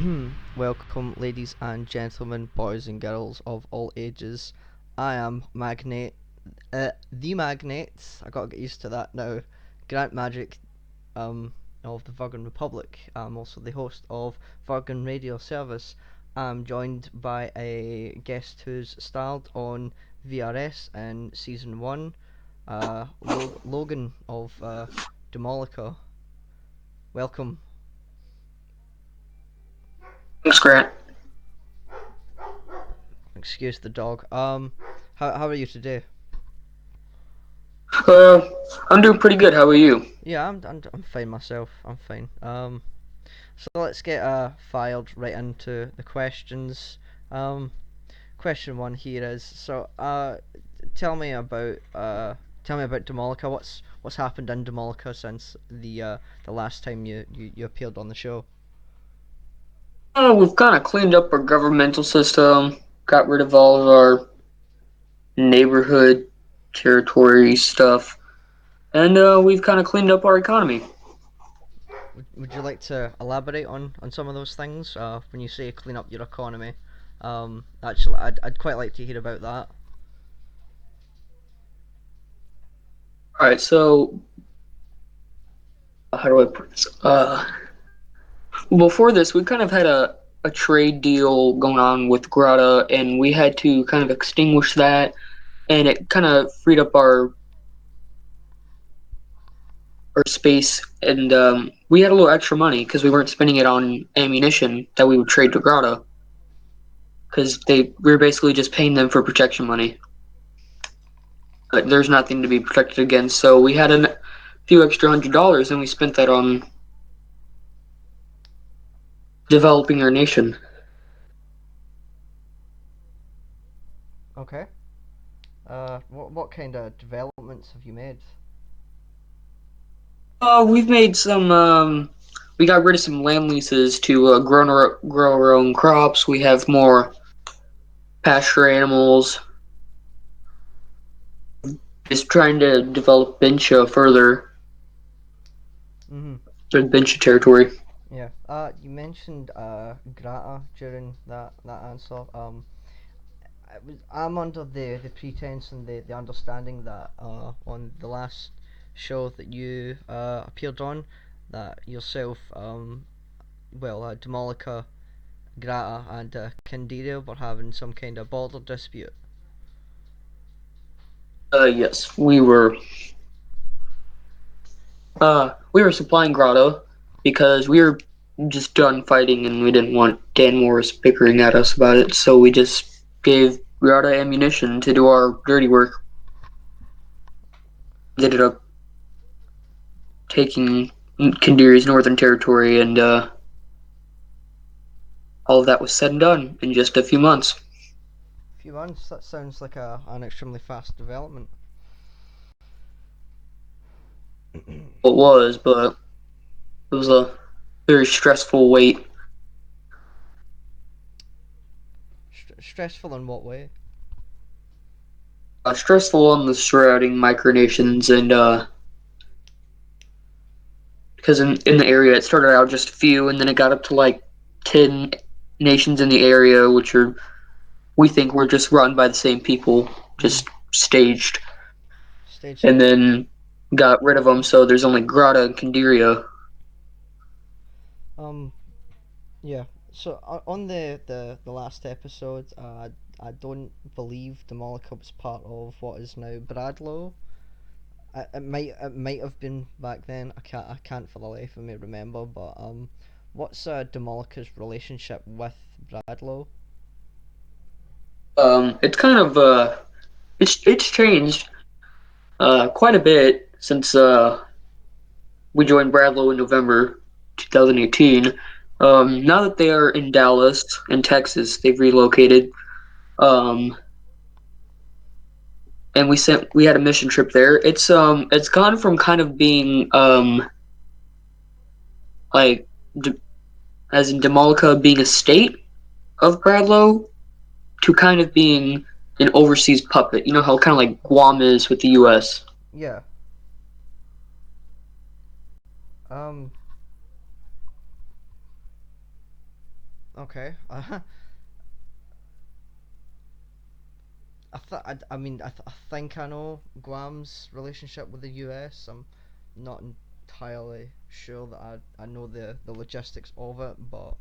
Welcome, ladies and gentlemen, boys and girls of all ages. I am the Magnate. I gotta get used to that now. Grant Magic, of the Virgan Republic. I'm also the host of Virgan Radio Service. I'm joined by a guest who's starred on VRS in season one, Logan of Domolica. Welcome. Thanks, Grant. Excuse the dog. How are you today? Uh, I'm doing pretty good. How are you? Yeah, I'm fine myself. I'm fine. So let's get filed right into the questions. Um, question one here is tell me about Domolica. What's happened in Domolica since the last time you appeared on the show? Oh, we've kind of cleaned up our governmental system, got rid of all of our neighborhood territory stuff, and we've kind of cleaned up our economy. Would you like to elaborate on some of those things? When you say clean up your economy, actually, I'd quite like to hear about that. All right, so how do I put this? Before this, we kind of had a trade deal going on with Grata, and we had to kind of extinguish that, and it kind of freed up our space, and we had a little extra money because we weren't spending it on ammunition that we would trade to Grata, because we were basically just paying them for protection money. But there's nothing to be protected against, so we had a few extra $100, and we spent that on developing our nation. Okay. What kind of developments have you made? We've made some. We got rid of some land leases to grow our own crops. We have more pasture animals. Just trying to develop Bincha further, Mhm. the Bincha territory. Yeah. You mentioned Grata during that answer. I'm under the pretense and the understanding that on the last show that you appeared on, that yourself, Demolica, Grata, and Candiria were having some kind of border dispute. Yes, we were supplying Grotto because we were just done fighting and we didn't want Dan Morris bickering at us about it, so we just gave Grotto ammunition to do our dirty work. They ended up taking Kandiri's northern territory, and all of that was said and done in just a few months. A few months. That sounds like an extremely fast development. It was, but it was a very stressful wait. Stressful in what way? Stressful on the surrounding micronations, and because in the area it started out just a few, and then it got up to like 10 nations in the area, which are we think were just run by the same people, Mm. just staged, Stage. and then got rid of them. So there's only Grata and Kandiria. Um. Yeah. So on the last episode, I don't believe Demolica was part of what is now Bradlow. It might have been back then. I can't for the life of me remember. But what's Demolica's relationship with Bradlow? It's kind of it's changed quite a bit since we joined Bradlow in November 2018. Now that they are in Dallas in Texas, they've relocated. Um, and we had a mission trip there. It's gone from kind of being like as in Demolica being a state of Bradlow to kind of being an overseas puppet. You know how kind of like Guam is with the U.S. Yeah. Um. Okay. I mean, I think I know Guam's relationship with the US. I'm not entirely sure that I know the logistics of it, but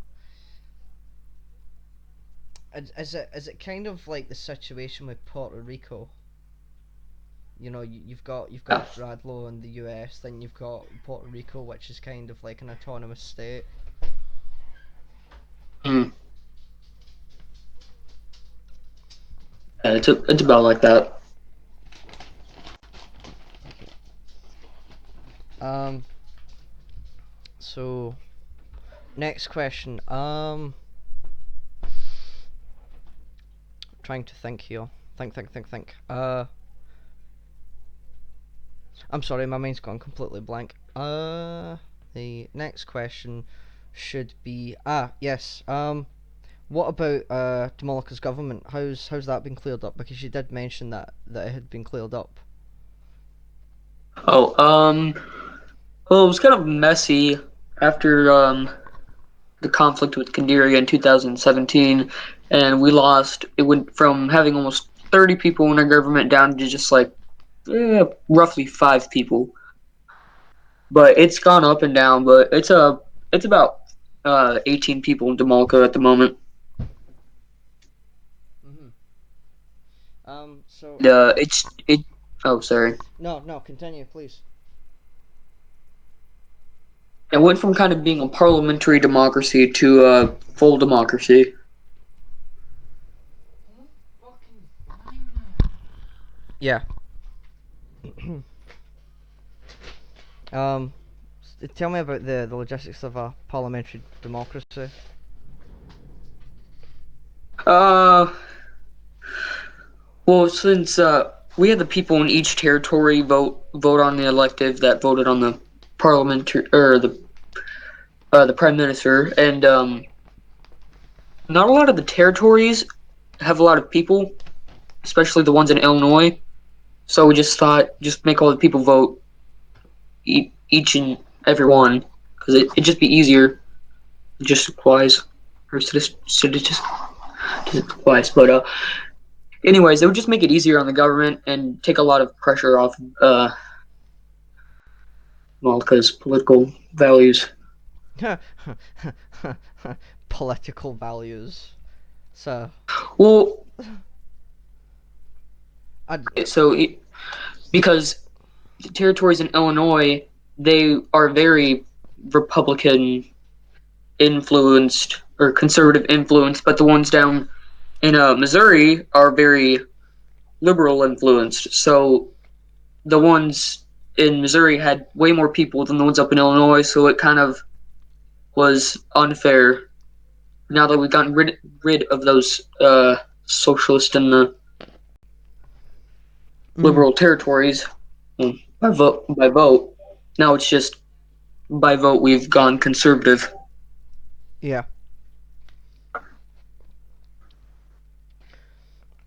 is it kind of like the situation with Puerto Rico? You know, you've got Bradlow in the US, then you've got Puerto Rico, which is kind of like an autonomous state. Mm. Yeah, it's about like that. Um, so next question. Trying to think here. Think. I'm sorry, my mind's gone completely blank. The next question should be yes. What about Domolica's government? How's that been cleared up? Because you did mention that it had been cleared up. Oh, well, it was kind of messy after the conflict with Kandiria in 2017, and we lost. It went from having almost 30 people in our government down to just like roughly 5 people. But it's gone up and down. But it's about 18 people in Domolica at the moment. Mhm. So It's it. Oh, sorry. no, continue, please. It went from kind of being a parliamentary democracy to a full democracy. Yeah. um, Tell me about the logistics of a parliamentary democracy. Uh, well, since we had the people in each territory vote on the elective that voted on the parliamentary or the prime minister, and not a lot of the territories have a lot of people, especially the ones in Illinois. So we just thought, just make all the people vote each and every one, because it'd just be easier, just wise, or just wise. But anyways, it would just make it easier on the government and take a lot of pressure off Malika's political values. Political values. So, Well, I'd, so because the territories in Illinois, they are very Republican influenced or conservative influenced, but the ones down in Missouri are very liberal influenced. So the ones in Missouri had way more people than the ones up in Illinois, so it kind of was unfair. Now that we've gotten rid of those socialist and the mhm, liberal territories by vote, now it's just by vote we've gone conservative. yeah.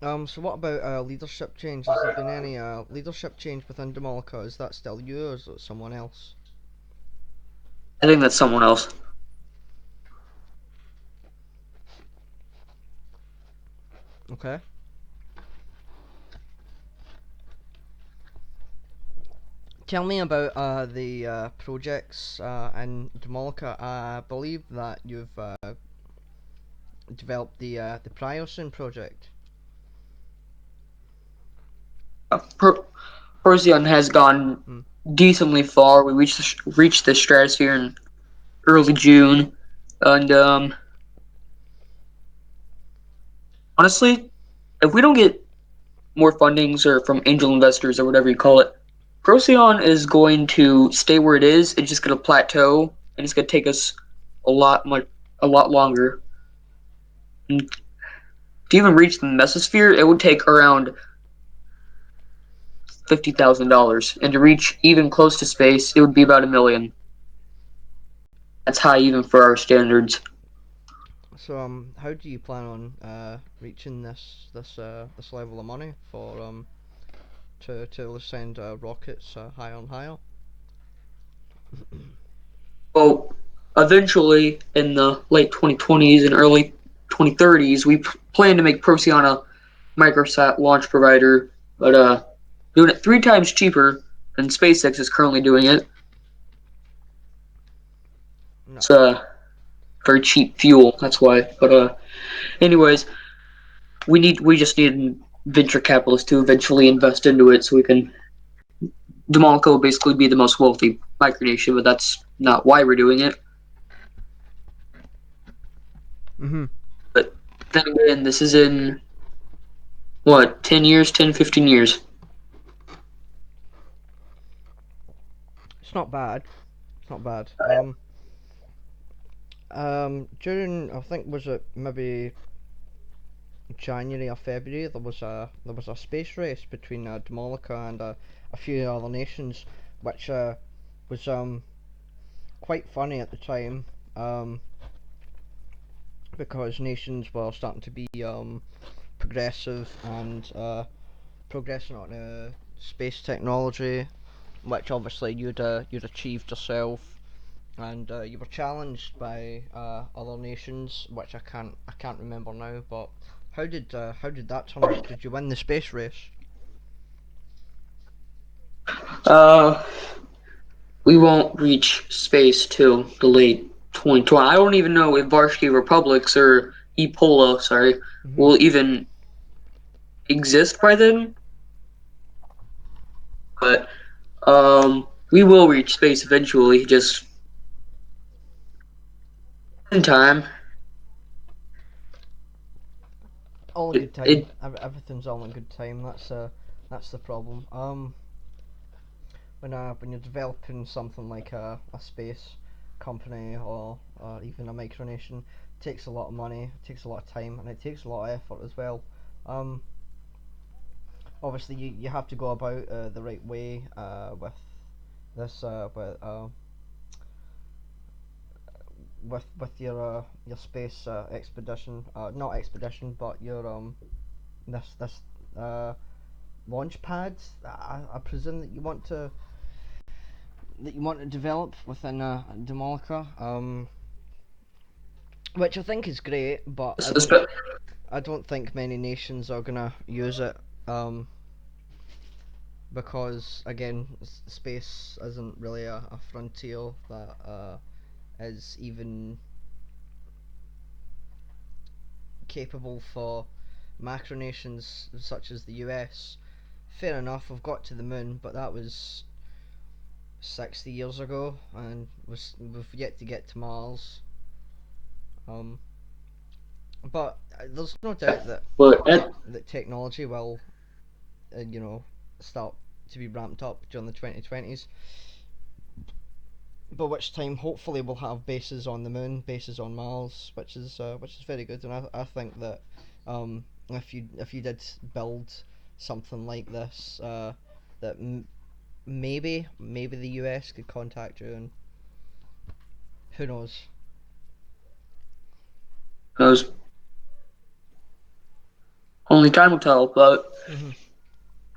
So what about leadership change? Has there been any leadership change within Demolica? Is that still you, or is it someone else? I think that's someone else. Okay. Tell me about the projects in Demolica. I believe that you've developed the Priocene project. Pro- Procyon has gone Hmm. decently far. We reached the stratosphere in early June, and honestly, if we don't get more fundings or from angel investors or whatever you call it, Procyon is going to stay where it is. It's just going to plateau, and it's going to take us a lot much a lot longer. And to even reach the mesosphere, it would take around $50,000, and to reach even close to space, it would be about 1 million. That's high even for our standards. So how do you plan on reaching this level of money for to send rockets higher and higher? Well, eventually, in the late 2020s and early 2030s, we plan to make Procyon a microsat launch provider, but doing it 3 times cheaper than SpaceX is currently doing it. No. It's very cheap fuel, that's why. But anyways, we just need venture capitalists to eventually invest into it so we can Domolica will basically be the most wealthy micronation, but that's not why we're doing it. Mhm. But then again, this is in what, 10 years, 10, 15 years. It's not bad. It's not bad. During I think was it maybe January or February, there was a space race between Domolica and a few other nations, which was quite funny at the time. Um, because nations were starting to be progressive and progressing on space technology, which obviously you'd achieved yourself, and you were challenged by other nations, which I can't remember now. But how did that turn out? Did you win the space race? Uh, we won't reach space till the late 2020. I don't even know if Varsity Republics or Epola, sorry, Mhm. will even exist by then. But we will reach space eventually. Just in time. All in good It, time. it Everything's all in good time. That's the problem. When you're developing something like a space company or even a micronation, it takes a lot of money, it takes a lot of time, and it takes a lot of effort as well. Um, Obviously, you have to go about the right way with this with your space expedition, not expedition, but your this uh, launch pads. I presume that you want to develop within Domolica, which I think is great, but I don't think many nations are gonna use it, um, because again, space isn't really a frontier that is even capable for macronations such as the US. Fair enough, we've got to the moon, but that was 60 years ago, and we've yet to get to Mars. Um, but there's no doubt that but at, that technology will, you know, start to be ramped up during the 2020s. By which time, hopefully, we'll have bases on the moon, bases on Mars, which is very good. And I think that if you did build something like this, that maybe the US could contact you, and who knows. those only time will tell. But Hmm.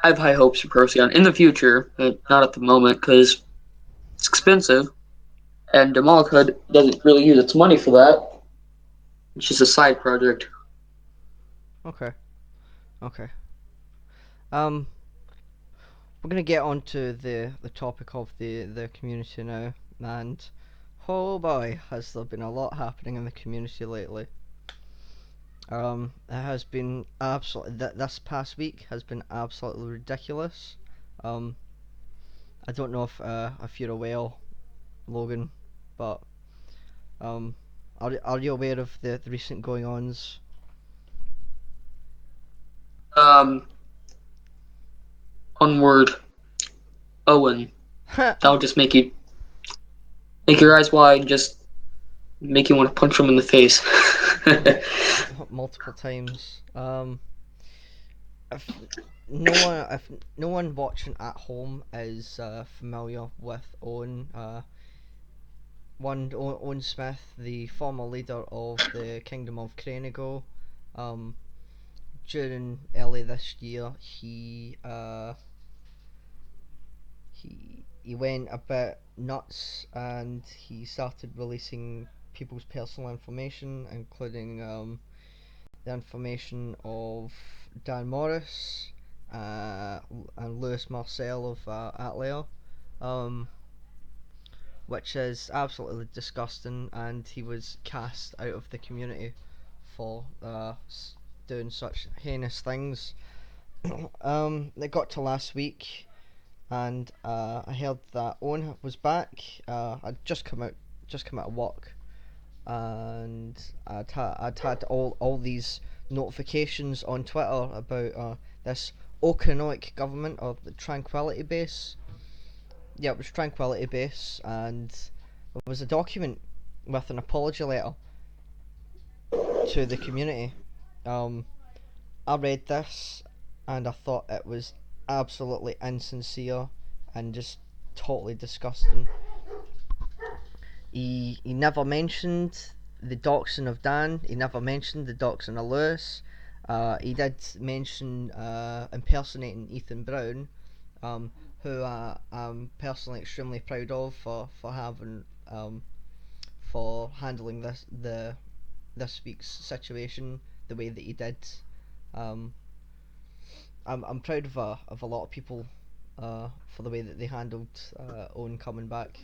I have high hopes for Procyon in the future, but not at the moment because it's expensive, and Demolica doesn't really use its money for that. It's just a side project. Okay. Okay. Um, we're gonna get on to the topic of the community now, and oh boy, has there been a lot happening in the community lately. It has been absolutely this past week has been absolutely ridiculous. Um, I don't know if you're aware, Logan, but um, are you aware of the recent going ons? Um, Onward, Owen. That'll just make your eyes wide and just make you want to punch him in the face. Multiple times. If if no one watching at home is familiar with Owen Smith, the former leader of the Kingdom of Cranigo, um, during early this year, he he went a bit nuts and he started releasing people's personal information, including the information of Dan Morris and Lewis Marcel of Atleo, um, which is absolutely disgusting, and he was cast out of the community for doing such heinous things. It got to last week, and I heard that Owen was back. I'd just come out of work, and I'd had all these notifications on Twitter about this Okanoic government or the Tranquility Base. Yeah, it was Tranquility Base, and there was a document with an apology letter to the community. Um, I read this, and I thought it was absolutely insincere and just totally disgusting. He never mentioned the doxing of Dan. He never mentioned the doxing of Lewis. He did mention impersonating Ethan Brown, who I'm personally extremely proud of for having for handling this week's situation the way that he did. Um, I'm proud of a lot of people for the way that they handled Owen coming back,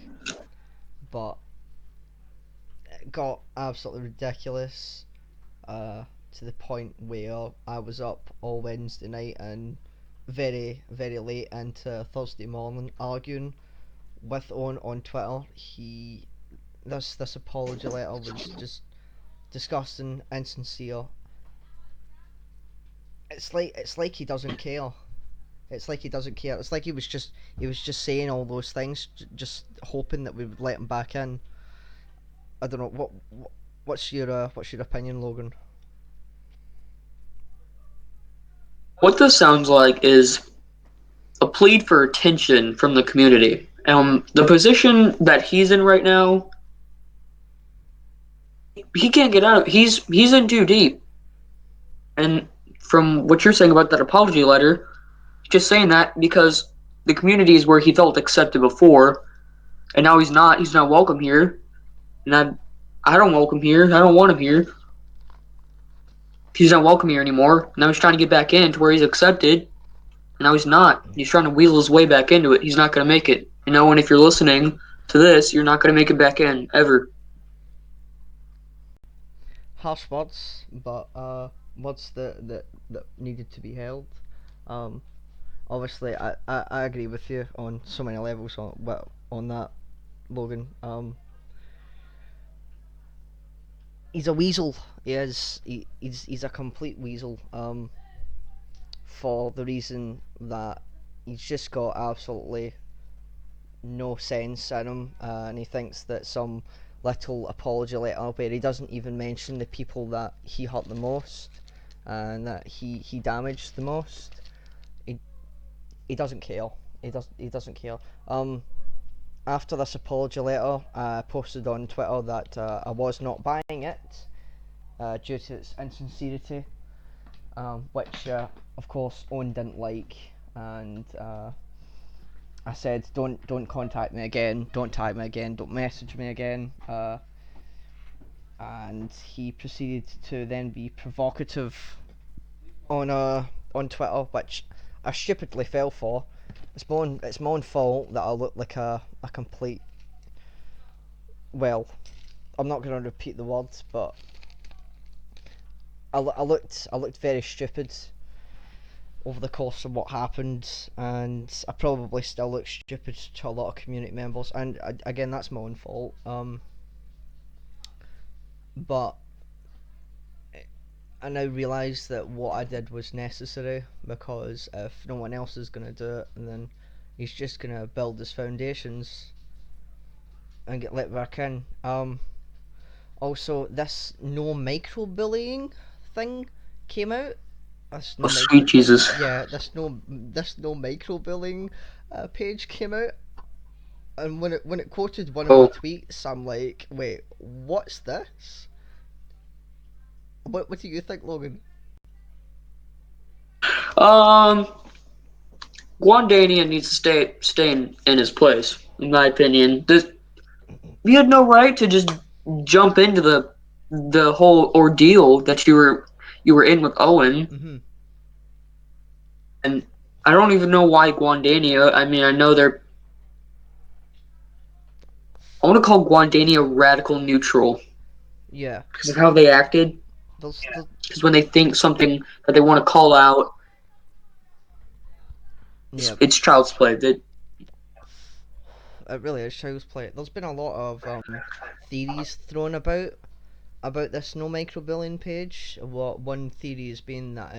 but it got absolutely ridiculous to the point where I was up all Wednesday night and very late into Thursday morning arguing with Owen on Twitter. This apology letter was just disgusting, insincere. It's like he doesn't care. It's like he doesn't care. It's like he was just saying all those things, just hoping that we would let him back in. I don't know what's your opinion, Logan? What this sounds like is a plead for attention from the community. The position that he's in right now, he can't get out of. He's in too deep. And from what you're saying about that apology letter, just saying that because the community is where he felt accepted before, and now he's not. He's not welcome here, and I don't welcome here. I don't want him here. He's not welcome here anymore. Now he's trying to get back in to where he's accepted. And now he's not. He's trying to weasel his way back into it. He's not going to make it. And if you're listening to this, you're not going to make it back in ever. Harsh words, but words that needed to be held. Um, Obviously, I agree with you on so many levels on that, Logan. He's a weasel. He is. He's a complete weasel. For the reason that he's just got absolutely no sense in him, and he thinks that some little apology letter where he doesn't even mention the people that he hurt the most and that he damaged the most. He he doesn't care. He doesn't care. After this apology letter, I posted on Twitter that I was not buying it due to its insincerity, which of course Owen didn't like, and I said don't contact me again, don't tag me again, don't message me again, and he proceeded to then be provocative on Twitter, which I stupidly fell for. It's my own fault that I look like a complete. Well, I'm not going to repeat the words, but I looked very stupid over the course of what happened, and I probably still look stupid to a lot of community members. And again, that's my own fault. But I now realise that what I did was necessary, because if no one else is going to do it, then he's just going to build his foundations and get let back in. Also, this no microbullying thing came out. This Oh, no sweet micro, Jesus. yeah, this no microbullying page came out, and when it quoted one of my Oh. tweets, I'm like, wait, what's this? What do you think, Logan? Um, Guandania needs to stay in his place, in my opinion. You had no right to just jump into the whole ordeal that you were in with Owen, Mhm. and I don't even know why Guandania. I mean, I know they're. I want to call Guandania radical neutral Yeah. because of how they acted. Those Because when they think something that they want to call out, it's, yeah. it's child's play. It really is child's play. There's been a lot of theories thrown about this no microbullying page. What one theory has been that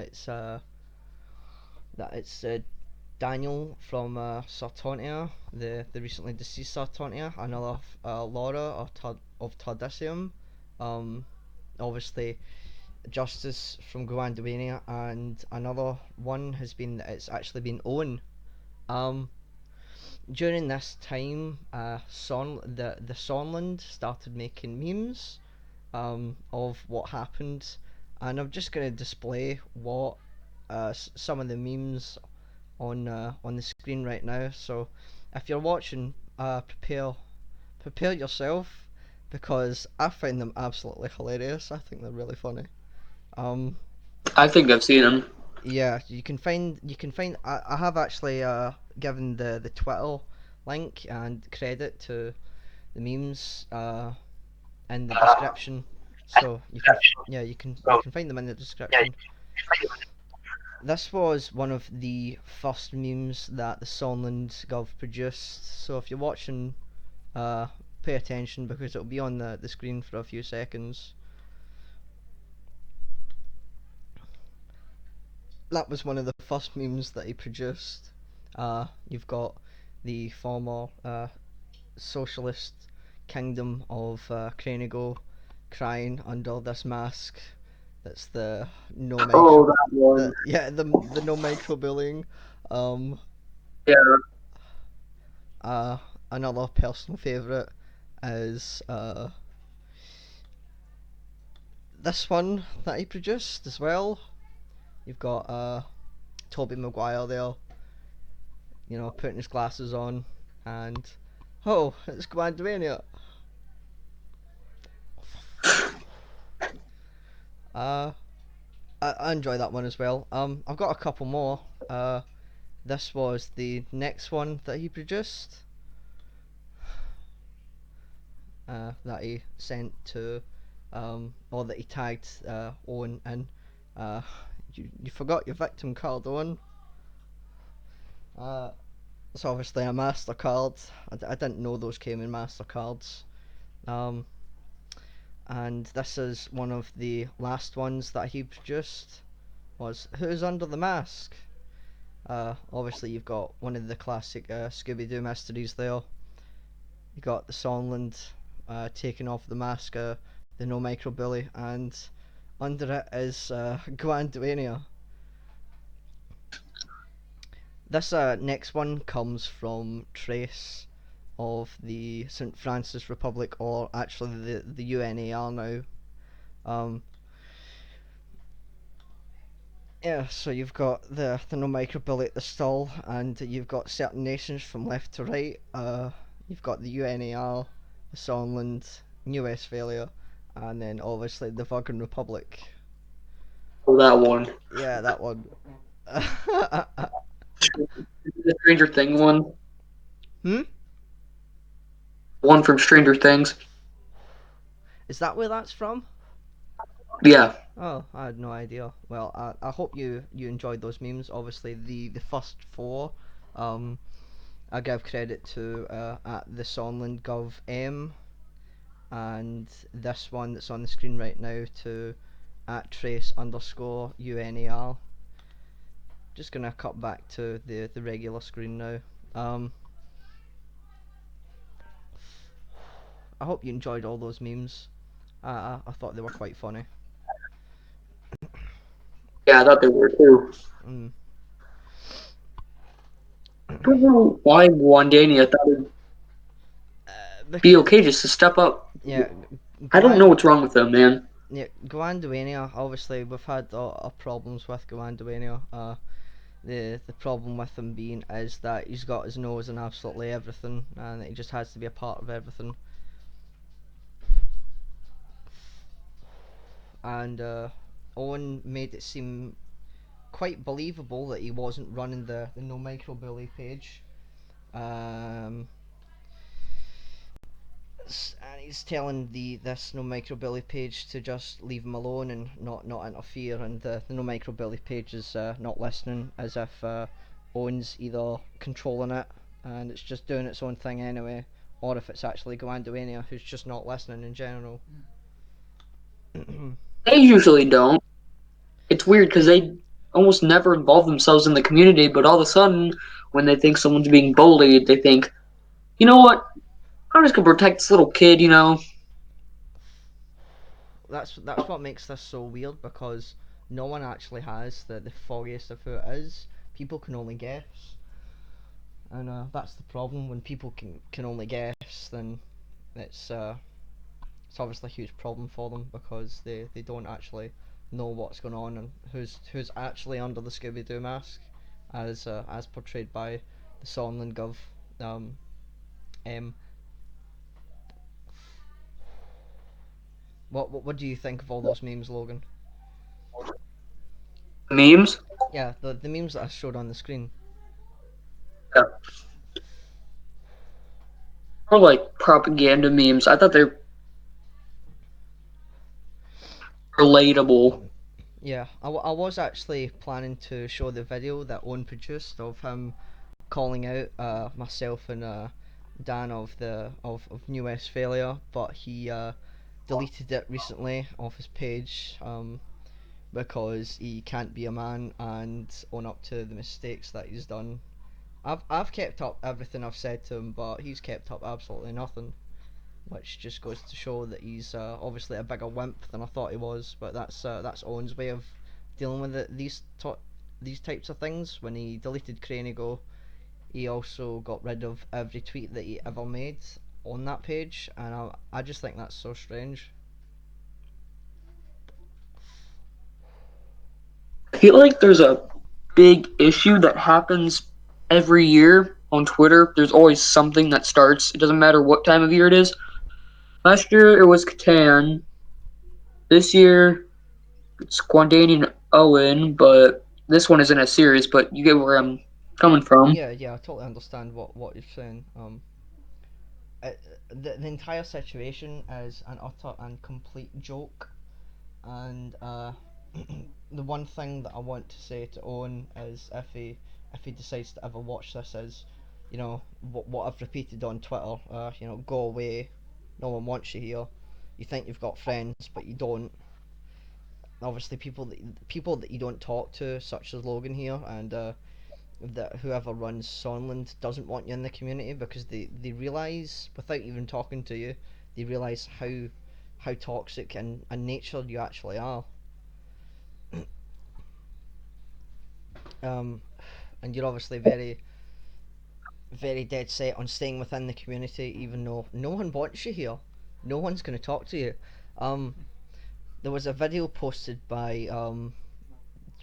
it's Daniel from Sartonia, the recently deceased Sartonia, another Laura of Tardisium, um, obviously Justice from Guanduania, and another one has been that it's actually been Owen. Um, During this time, the Sonland started making memes of what happened, and I'm just going to display what some of the memes on the screen right now. So if you're watching, prepare yourself because I find them absolutely hilarious. I think they're really funny. Um, I think I've seen them. yeah, you can find. I have actually given the Twitter link and credit to the memes in the description, so yeah, you can find them in the description. This was one of the first memes that the Sonland Gov produced, so if you're watching, uh, pay attention because it'll be on the screen for a few seconds. That was one of the first memes that he produced. You've got the former socialist kingdom of Cranigo crying under this mask. That's the no Oh, micro, that one. the no microbullying. Um, Yeah, uh, Another personal favourite is this one that he produced as well. You've got Toby Maguire there, putting his glasses on, and oh, it's Guandurania. Uh, I enjoy that one as well. I've got a couple more. This was the next one that he produced. That he sent to, or that he tagged Owen in. Uh, you forgot your victim card, Owen. Uh, it's obviously a Mastercard. I didn't know those came in Mastercards. Um, and this is one of the last ones that he produced. Was Who's Under the Mask? Obviously, you've got one of the classic Scooby Doo mysteries there. You got the Songland taking off the mask, the no microbully, and under it is Guanduania. This next one comes from Trace of the St. Francis Republic, or actually the UNAR now. Um, yeah, so you've got the no microbully at the stall, and you've got certain nations from left to right. You've got the UNAR, the Songland, New Westphalia, and then obviously the Virgan Republic. oh, that one. Yeah, that one. The Stranger Thing one. Hmm? One from Stranger Things. Is that where that's from? Yeah. Oh, I had no idea. Well, I hope you enjoyed those memes. Obviously, the first four, um, I give credit to at the Sonland Gov M, and this one that's on the screen right now to at trace underscore UNAR. Just gonna cut back to the regular screen now. Um, I hope you enjoyed all those memes. I thought they were quite funny. Yeah, I thought they were too. Mm. I don't know why Wandania thought it'd be Because okay just to step up. yeah, I don't Guan know what's wrong with them, man. yeah Guanduania. Obviously, we've had our problems with Guanduania. the problem with him being is that he's got his nose in absolutely everything, and he just has to be a part of everything. And Owen made it seem quite believable that he wasn't running the no microbully page. Um, and he's telling this no microbully page to just leave him alone and not interfere. And the no microbully page is not listening, as if Owen's either controlling it and it's just doing its own thing anyway, or if it's actually Gwanduania who's just not listening in general. They usually don't. It's weird because they almost never involve themselves in the community, but all of a sudden, when they think someone's being bullied, they think, you know what? I'm just gonna protect this little kid, you know. That's what makes this so weird, because no one actually has the foggiest of who it is. People can only guess, and that's the problem. When people can only guess, then it's it's obviously a huge problem for them, because they don't actually know what's going on and who's actually under the Scooby Doo mask, as portrayed by the Sonland Gov. Um, M. What do you think of all those memes, Logan? Memes? Yeah, the memes that I showed on the screen. Yeah. Or like propaganda memes. I thought they're relatable. Yeah, I was actually planning to show the video that Owen produced of him calling out myself and Dan of New Westphalia, but he deleted it recently off his page, because he can't be a man and own up to the mistakes that he's done. I've kept up everything I've said to him, but he's kept up absolutely nothing, which just goes to show that he's obviously a bigger wimp than I thought he was. But that's Owen's way of dealing with these types of things. When he deleted Cranigo, he also got rid of every tweet that he ever made on that page, and I just think that's so strange. I feel like there's a big issue that happens every year on Twitter. There's always something that starts. It doesn't matter what time of year it is. Last year it was Catan. This year it's Quandani and Owen, but this one isn't as serious, but you get where I'm coming from. Yeah, I totally understand what you're saying. It, the entire situation is an utter and complete joke, and the one thing that I want to say to Owen is, if he decides to ever watch this, is, what I've repeated on Twitter. Go away. No one wants you here. You think you've got friends, but you don't. Obviously, people that you don't talk to, such as Logan here, and that whoever runs Sonland doesn't want you in the community, because they realise, without even talking to you, they realise how toxic and nature you actually are. Um, and you're obviously very, very dead set on staying within the community, even though no one wants you here. No one's going to talk to you. Um, there was a video posted by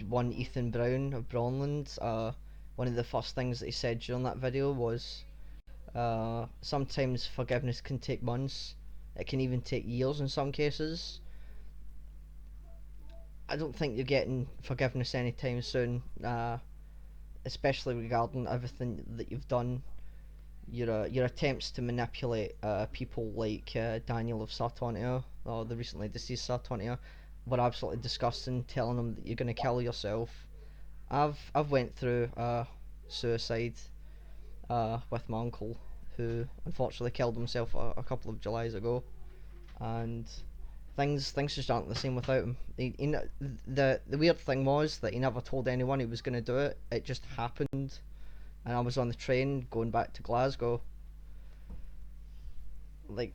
one Ethan Brown of Braunland. One of the first things that he said during that video was, sometimes forgiveness can take months. It can even take years in some cases. I don't think you're getting forgiveness anytime soon, especially regarding everything that you've done. Your attempts to manipulate people like Daniel of Sartonia, or the recently deceased Sartonia, were absolutely disgusting. Telling them that you're going to kill yourself. I've went through suicide with my uncle, who unfortunately killed himself a couple of Julys ago, and things just aren't the same without him. The weird thing was that he never told anyone he was going to do it. It just happened, and I was on the train going back to Glasgow. Like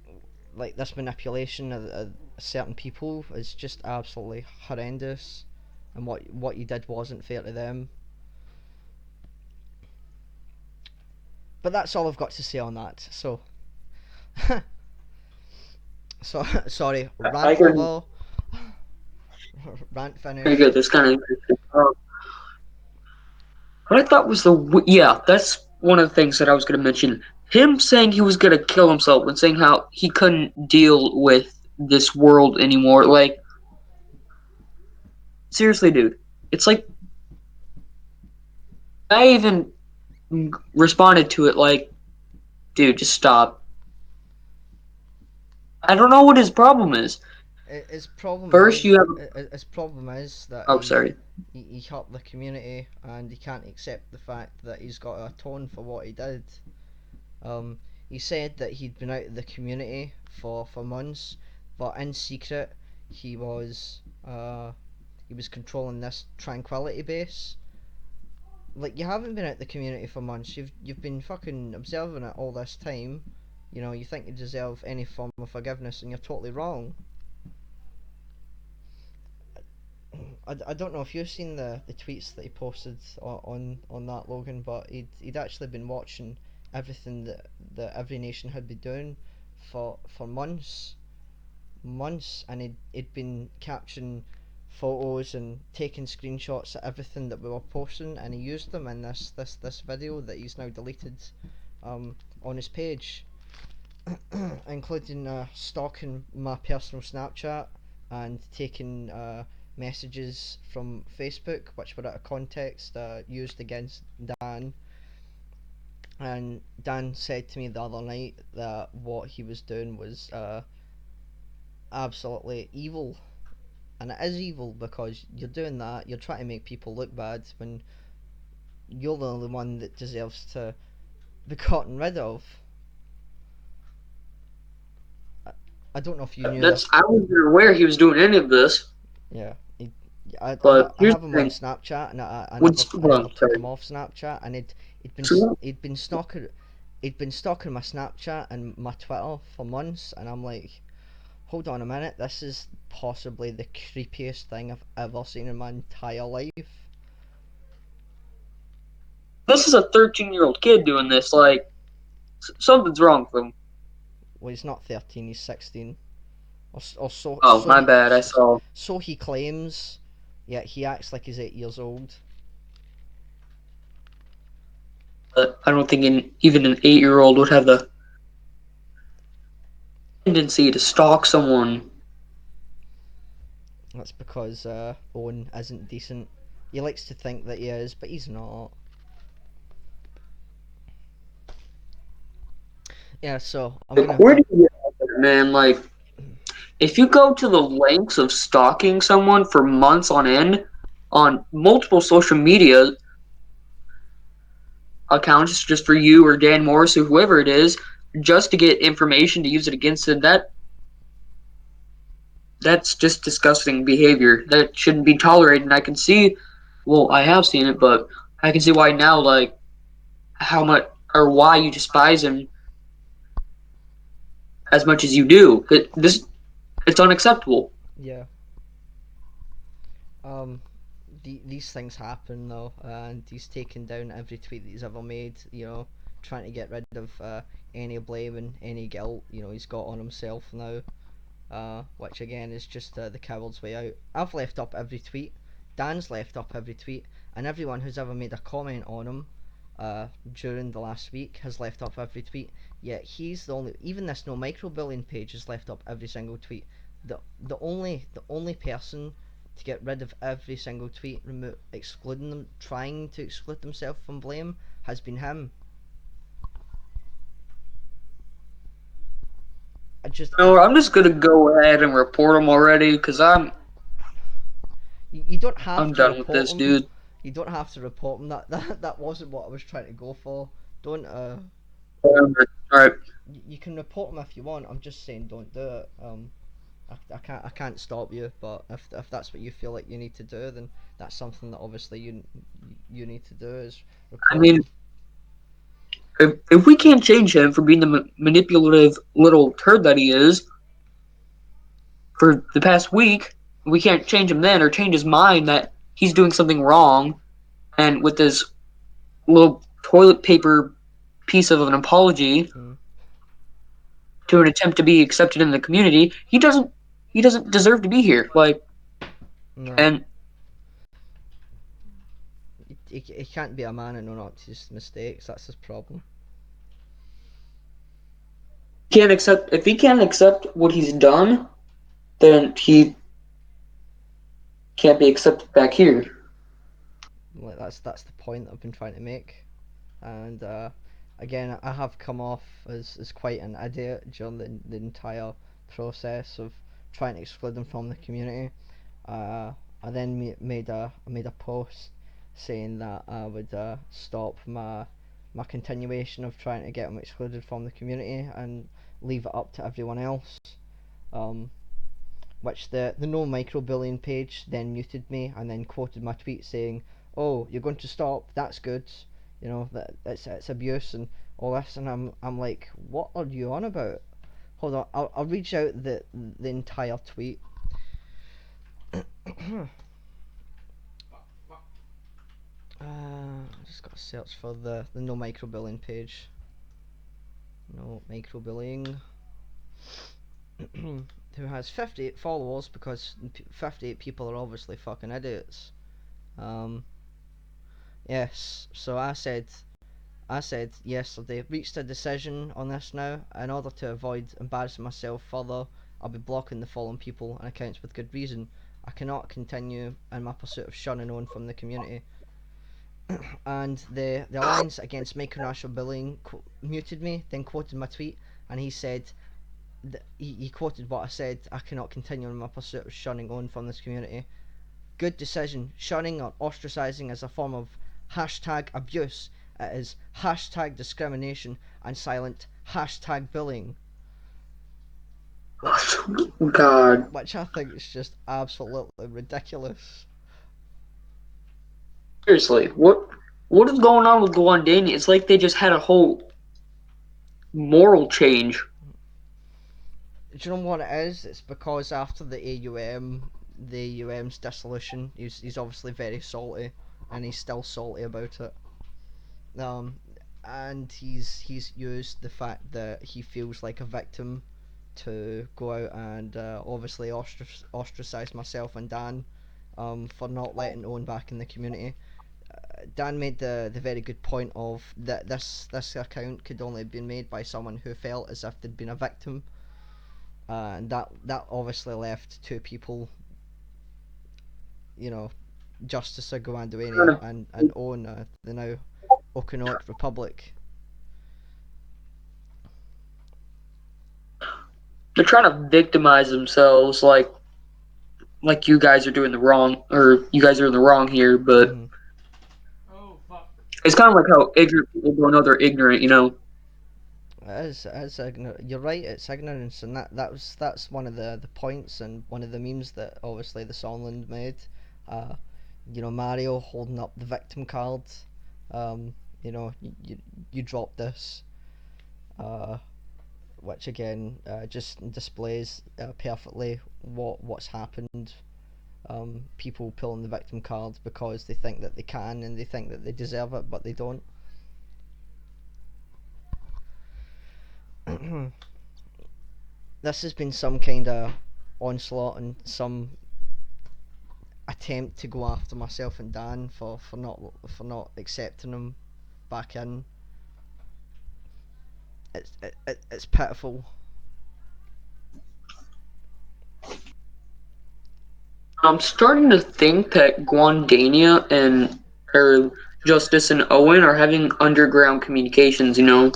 like this manipulation of certain people is just absolutely horrendous, and what you did wasn't fair to them. But that's all I've got to say on that. So, so sorry, I rant agree. over, rant Very good. finished. That's kind of interesting. What I thought was yeah, that's one of the things that I was going to mention. Him saying he was going to kill himself and saying how he couldn't deal with this world anymore. Like, seriously, dude. It's like, I even responded to it like, dude, just stop. I don't know what his problem is. His problem First, you is have. his problem is that Oh, sorry. he hurt the community and he can't accept the fact that he's got to atone for what he did. Um, he said that he'd been out of the community for months, but in secret he was uh, he was controlling this tranquility base. Like, you haven't been out the community for months. You've been fucking observing it all this time. You know, you think you deserve any form of forgiveness, and you're totally wrong. I don't know if you've seen the tweets that he posted on that, Logan, but he'd actually been watching everything that every nation had been doing for months, and he'd been capturing photos and taking screenshots of everything that we were posting, and he used them in this video that he's now deleted on his page, including stalking my personal Snapchat and taking messages from Facebook which were out of context, used against Dan. And Dan said to me the other night that what he was doing was absolutely evil. And it is evil because you're doing that, you're trying to make people look bad when you're the only one that deserves to be gotten rid of. I, I don't know if you knew That's. this. I wasn't aware he was doing any of this, Yeah, but I here's have the him on thing. Snapchat, and I Hold never on, took sorry. him off Snapchat, and So, he'd been stalking my Snapchat and my Twitter for months, and I'm like, hold on a minute, this is possibly the creepiest thing I've ever seen in my entire life. this is a 13-year-old kid doing this. Like, something's wrong with him. Well, he's not 13, he's 16, or Oh, my bad. I saw. so he claims. Yet he acts like he's 8 years old. I don't think even an 8-year-old would have the tendency to stalk someone. That's because Owen isn't decent. He likes to think that he is, but he's not. Yeah, so I'm Like, gonna. where do you get out there, man? Like, if you go to the lengths of stalking someone for months on end on multiple social media accounts, just for you or Dan Morris or whoever it is, just to get information to use it against them, that's just disgusting behavior. That shouldn't be tolerated. And I can see, well, I have seen it, but I can see why now, like, how much or why you despise him as much as you do. It's unacceptable. Yeah. Um. These things happen though, and he's taken down every tweet that he's ever made. You know, trying to get rid of any blame and any guilt. You know, he's got on himself now. Which again is just the coward's way out. I've left up every tweet. Dan's left up every tweet, and everyone who's ever made a comment on him during the last week has left up every tweet. Yet he's the only. Even this no microbullying page has left up every single tweet. The only person to get rid of every single tweet, excluding them, trying to exclude himself from blame, has been him. I just I No, I'm just gonna go ahead and report him already because You don't have I'm to done with report this, them. dude. You don't have to report them. That wasn't what I was trying to go for. Don't All right. you can report them if you want. I'm just saying don't do it. I can't stop you, but if that's what you feel like you need to do, then that's something that obviously you need to do is I report mean, them. if we can't change him for being the manipulative little turd that he is for the past week, we can't change him then or change his mind that he's doing something wrong. And with this little toilet paper piece of an apology Mm, to an attempt to be accepted in the community, he doesn't deserve to be here. Like, no, and he can't be a man and own up to his mistakes. That's his problem. Can't accept if he can't accept what he's done, then he can't be accepted back here. Like that's the point I've been trying to make. And again, I have come off as quite an idiot during the entire process of trying to exclude them from the community. Uh, I then made a post saying that I would stop my continuation of trying to get them excluded from the community and leave it up to everyone else. Um, which the no microbullying page then muted me and then quoted my tweet saying, "Oh, you're going to stop? That's good. You know that it's abuse and all this." And I'm like, "What are you on about?" Hold on, I'll read out the entire tweet. I just got to search for the no microbullying page. No microbullying. Who has 58 followers because 58 people are obviously fucking idiots. Um, yes, so I said yesterday, reached a decision on this now. In order to avoid embarrassing myself further, I'll be blocking the following people and accounts with good reason. I cannot continue in my pursuit of shunning on from the community. And the Alliance Against Micronational Bullying muted me, then quoted my tweet, and he said, he quoted what I said, I cannot continue in my pursuit of shunning on from this community. Good decision. Shunning or ostracising is a form of hashtag abuse. It is hashtag discrimination and silent hashtag bullying. Which God. which I think is just absolutely ridiculous. Seriously, what is going on with Guandani? It's like they just had a whole moral change. Do you know what it is? It's because after the AUM's dissolution, he's obviously very salty, and he's still salty about it. Um, and he's used the fact that he feels like a victim to go out and obviously ostracize myself and Dan for not letting Owen back in the community. Dan made the very good point of that this account could only have been made by someone who felt as if they'd been a victim, and that obviously left two people, you know, Justice Aguanduania and Owen, the now Okanagan Republic. They're trying to victimize themselves, like you guys are doing the wrong, or you guys are in the wrong here. But Mm-hmm. it's kind of like how ignorant people don't know they're ignorant, you know. You're right. It's ignorance, and that's one of the points and one of the memes that obviously the Songland made. Uh, Mario holding up the victim card. Um, you drop this, uh, which again just displays perfectly what's happened. People pulling the victim card because they think that they can and they think that they deserve it, but they don't. This has been some kind of onslaught and some attempt to go after myself and Dan for not accepting him back in. It's pitiful. I'm starting to think that Guandania and or Justice and Owen are having underground communications, you know.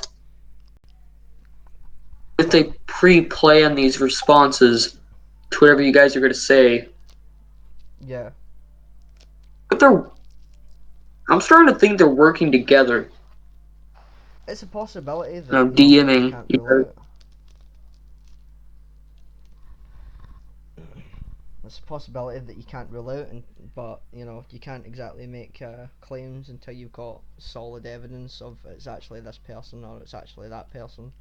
If Like, they pre-plan these responses to whatever you guys are going to say, yeah, but I'm starting to think they're working together. it's a possibility You that know, you DMing. can't You rule know, out. It's a possibility that you can't rule out, but you can't exactly make claims until you've got solid evidence of it's actually this person or it's actually that person.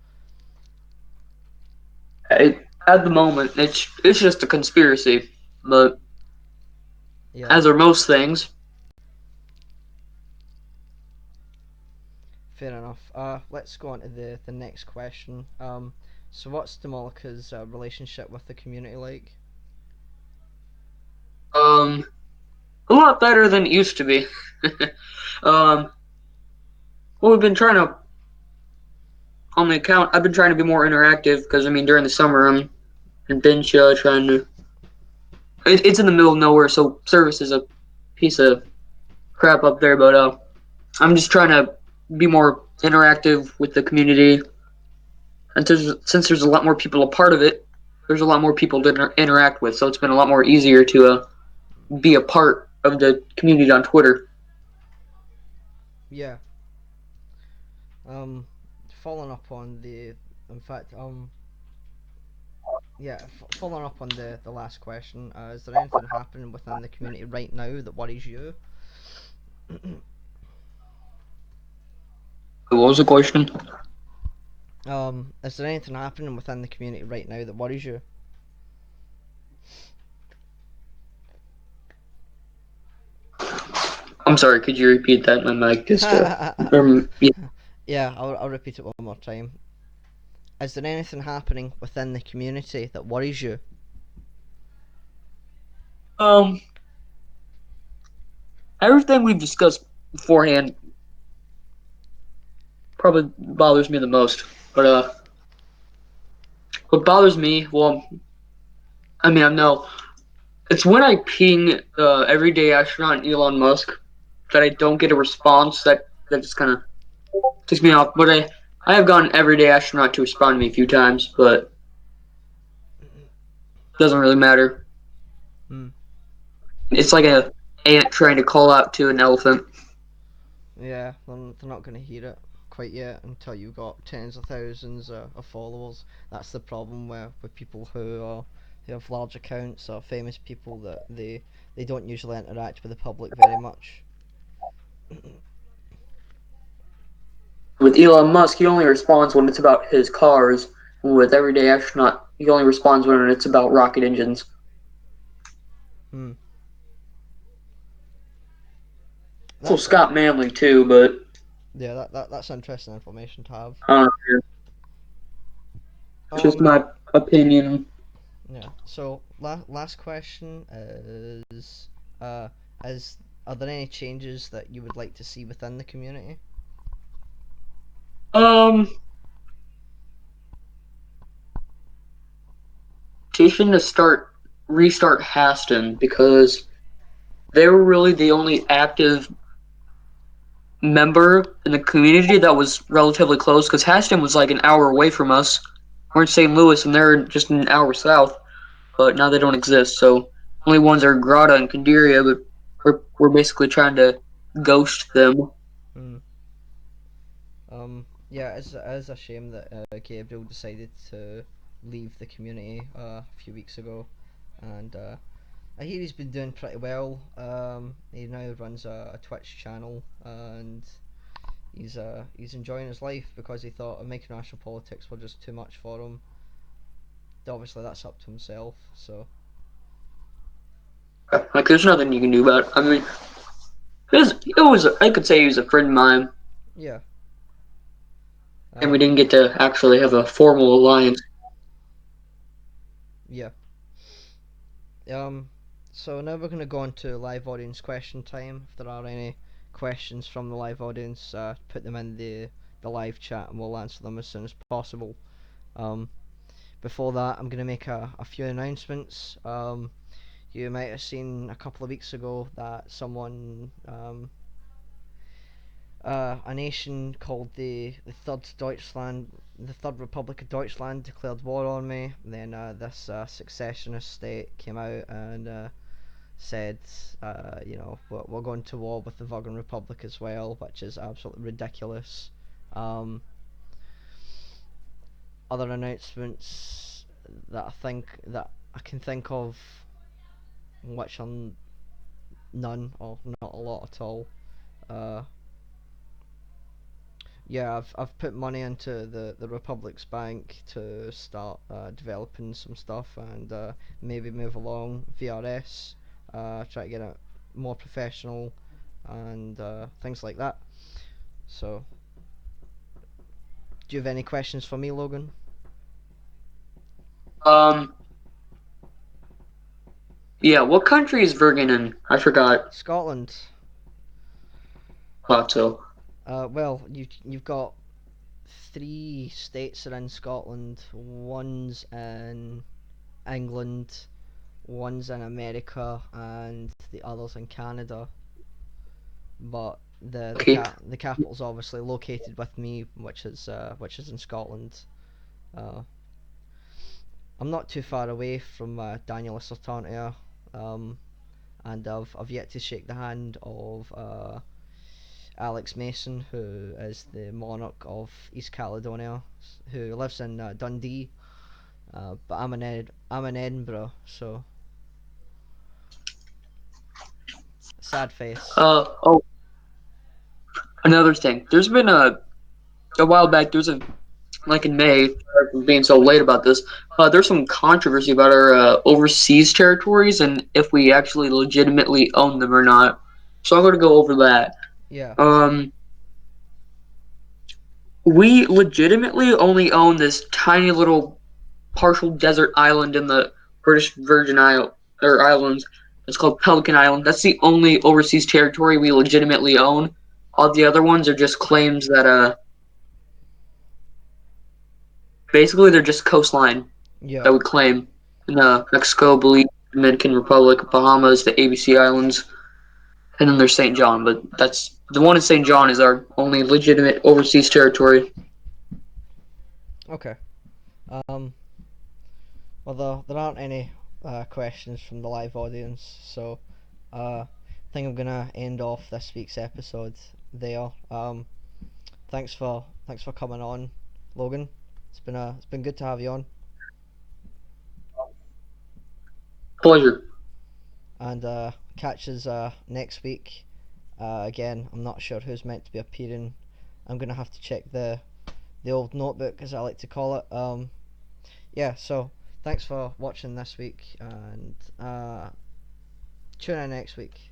at the moment, it's just a conspiracy. But Yeah, as are most things, fair enough. Let's go on to the next question. So what's Domolica's relationship with the community like? um, a lot better than it used to be. um, well, we've been trying to on the account. I've been trying to be more interactive because I mean during the summer I'm in Bincha trying to. It's in the middle of nowhere, so service is a piece of crap up there. But I'm just trying to be more interactive with the community, and since there's a lot more people a part of it, there's a lot more people to interact with. So it's been a lot more easier to be a part of the community on Twitter. Yeah. Um, following up on in fact, yeah, following up on the last question, is there anything happening within the community right now that worries you? What was the question? Is there anything happening within the community right now that worries you? I'm sorry. Could you repeat that? My mic just yeah. Yeah, I'll repeat it one more time. Is there anything happening within the community that worries you? Um, everything we've discussed beforehand probably bothers me the most. But what bothers me, well, I mean, I know it's when I ping everyday astronaut Elon Musk that I don't get a response. That just kind of ticks me off. But I have gotten everyday astronaut to respond to me a few times, but it doesn't really matter. Hmm. It's like a ant trying to call out to an elephant. Yeah, they're not going to hear it quite yet until you've got tens of thousands of followers. That's the problem with people who have large accounts or famous people that they don't usually interact with the public very much. With Elon Musk, he only responds when it's about his cars. With everyday astronaut, he only responds when it's about rocket engines. Hmm. Also That's Scott Manley too, but yeah, that's interesting information to have. I don't know. It's just Um, my opinion. yeah. So last question uh is are there any changes that you would like to see within the community? Um, Petition to restart Haston because they were really the only active member in the community that was relatively close. Because Haston was like an hour away from us. We're in St. Louis, and they're just an hour south. But now they don't exist. So only ones are Grata and Kandiria, but we're basically trying to ghost them. Hmm. Yeah, it's a shame that Gabriel decided to leave the community a few weeks ago, and I hear he's been doing pretty well. He now runs a Twitch channel, and he's enjoying his life because he thought making national politics were just too much for him. Obviously, that's up to himself. So Like there's nothing you can do about it. I mean, it was I could say he was a friend of mine, yeah, and we didn't get to actually have a formal alliance. yeah. Um, so now we're gonna go on to live audience question time. If there are any questions from the live audience, put them in the live chat and we'll answer them as soon as possible. Um, Before that, I'm gonna make a few announcements. You might have seen a couple of weeks ago that a nation called the Third Deutschland, the Third Republic of Deutschland, declared war on me. Then this secessionist state came out and said, we're going to war with the Virgan Republic as well, which is absolutely ridiculous. Um, Other announcements that I can think of, which are none or not a lot at all. Uh, yeah, I've put money into the Republic's bank to start developing some stuff and maybe move along VRS, try to get it more professional and things like that. So, do you have any questions for me, Logan? Um, Yeah, what country is Virgan in? I forgot. Scotland. Thought so. Well, you've got three states are in Scotland. One's in England, one's in America, and the other's in Canada. But Okay. the capital's obviously located with me, which is in Scotland. Uh, I'm not too far away from Daniel Issertantia, um, and I've yet to shake the hand of Alex Mason, who is the monarch of East Caledonia, who lives in Dundee. But I'm in Edinburgh, so sad face. Oh, another thing. There's been a while back. There's a like in May. Sorry for being so late about this. There's some controversy about our overseas territories and if we actually legitimately own them or not. So I'm going to go over that. Yeah, Um, we legitimately only own this tiny little partial desert island in the British Virgin Isle or Islands. It's called Pelican Island. That's the only overseas territory we legitimately own. All the other ones are just claims that basically they're just coastline yeah. that we claim in Mexico, Belize, Dominican Republic, Bahamas, the ABC Islands, and then there's St. John. But that's the one in St. John is our only legitimate overseas territory. Okay. Um. Well, there aren't any questions from the live audience, so I think I'm gonna end off this week's episode there. Thanks for coming on, Logan. It's been good to have you on, Pleasure. and catch us next week. Again, I'm not sure who's meant to be appearing. I'm gonna have to check the old notebook, as I like to call it. Yeah. So thanks for watching this week, and tune in next week.